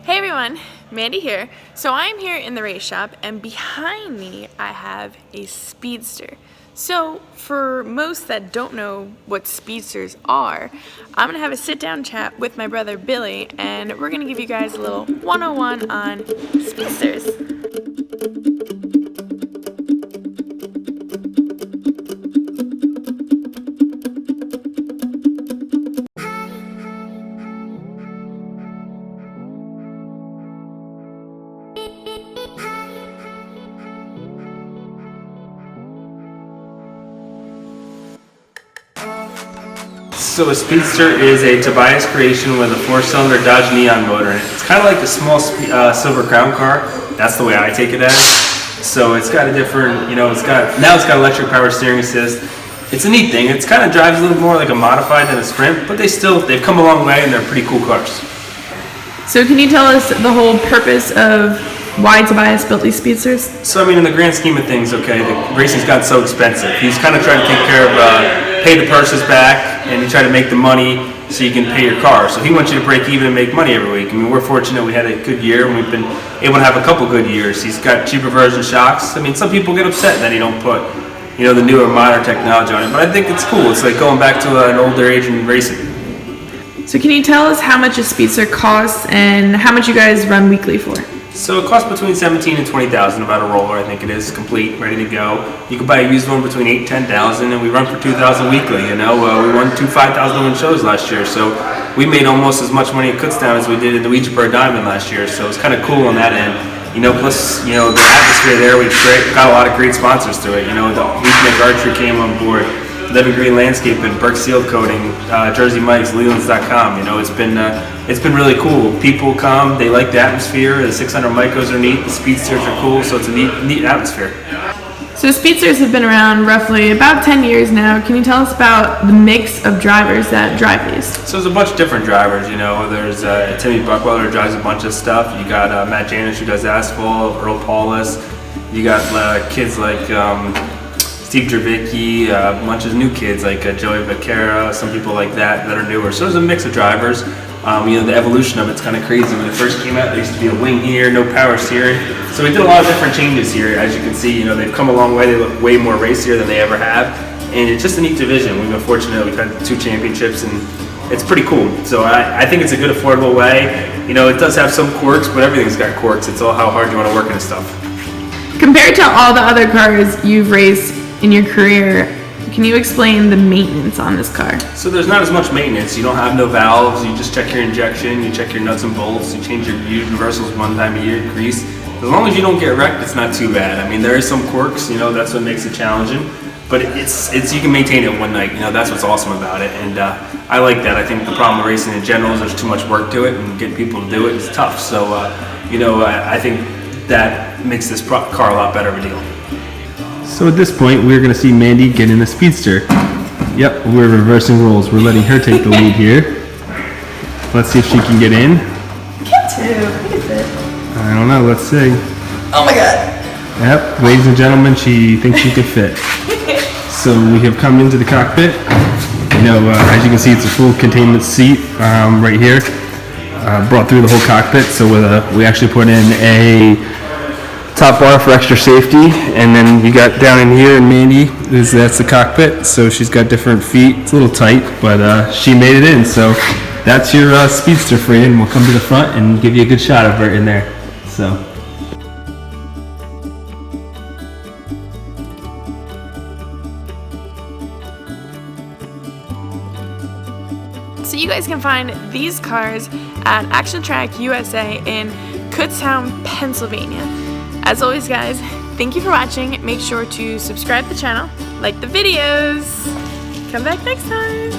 Hey everyone, Mandy here. So I'm here in the race shop and behind me I have a Speedster. So for most that don't know what Speedsters are, I'm going to have a sit down chat with my brother Billy and we're going to give you guys a little 101 on Speedsters. So a Speedster is a Tobias creation with a 4-cylinder Dodge Neon motor in it. It's kind of like the small Silver Crown car. That's the way I take it as. So it's got a different, now it's got electric power steering assist. It's a neat thing. It's kind of drives a little more like a modified than a Sprint, but they've come a long way and they're pretty cool cars. So can you tell us the whole purpose of why Tobias built these Speedsters? So I mean, in the grand scheme of things, okay, the racing's got so expensive. He's kind of trying to take care of, pay the purses back, and you try to make the money so you can pay your car. So he wants you to break even and make money every week. I mean, we're fortunate we had a good year, and we've been able to have a couple good years. He's got cheaper version shocks. I mean, some people get upset that he don't put, the newer modern technology on it, but I think it's cool. It's like going back to an older age in racing. So can you tell us how much a Speedster costs and how much you guys run weekly for? So it costs between $17,000 and $20,000, about a roller, I think it is, complete, ready to go. You can buy a used one between $8,000 and $10,000, and we run for $2,000 weekly. We won 2 $5,000 shows last year, so we made almost as much money at Kutztown as we did at the Ouijaberg Diamond last year. So it's kind of cool on that end. Plus, the atmosphere there, we've got a lot of great sponsors to it. The Weeknick Archery came on board, Living Green Landscaping, Burke Seal Coating, Jersey Mike's, Leland's.com. It's been really cool. People come, they like the atmosphere. The 600 micros are neat. The Speedsters are cool, so it's a neat atmosphere. So Speedsters have been around roughly about 10 years now. Can you tell us about the mix of drivers that drive these? So there's a bunch of different drivers. There's Timmy Buckweller who drives a bunch of stuff. You got Matt Janish who does asphalt, Earl Paulus. You got kids like Steve Dravicki, a bunch of new kids like Joey Vaquera, some people like that are newer. So there's a mix of drivers. The evolution of it's kind of crazy. When it first came out, there used to be a wing here, no power steering. So we did a lot of different changes here. As you can see, they've come a long way. They look way more racier than they ever have. And it's just a neat division. We've been fortunate. We've had 2 championships, and it's pretty cool. So I think it's a good, affordable way. It does have some quirks, but everything's got quirks. It's all how hard you want to work into stuff. Compared to all the other cars you've raced in your career, can you explain the maintenance on this car? So there's not as much maintenance. You don't have no valves. You just check your injection, you check your nuts and bolts, you change your universals 1 time a year, grease. As long as you don't get wrecked, it's not too bad. I mean, there is some quirks, that's what makes it challenging. But it's you can maintain it one night. That's what's awesome about it. And I like that. I think the problem with racing in general is there's too much work to it, and getting people to do it is tough. So, I think that makes this car a lot better of a deal. So at this point, we're going to see Mandee get in the Speedster. Yep, we're reversing roles. We're letting her take the lead here. Let's see if she can get in. Get fit. I don't know, let's see. Oh my god. Yep, ladies and gentlemen, she thinks she could fit. So we have come into the cockpit. As you can see, it's a full containment seat right here. Brought through the whole cockpit, so we actually put in a top bar for extra safety, and then you got down in here, and Mandee, that's the cockpit, so she's got different feet. It's a little tight, but she made it in, so that's your Speedster for you, and we'll come to the front and give you a good shot of her in there. So you guys can find these cars at Action Track USA in Kutztown, Pennsylvania. As always, guys, thank you for watching. Make sure to subscribe to the channel, like the videos. Come back next time.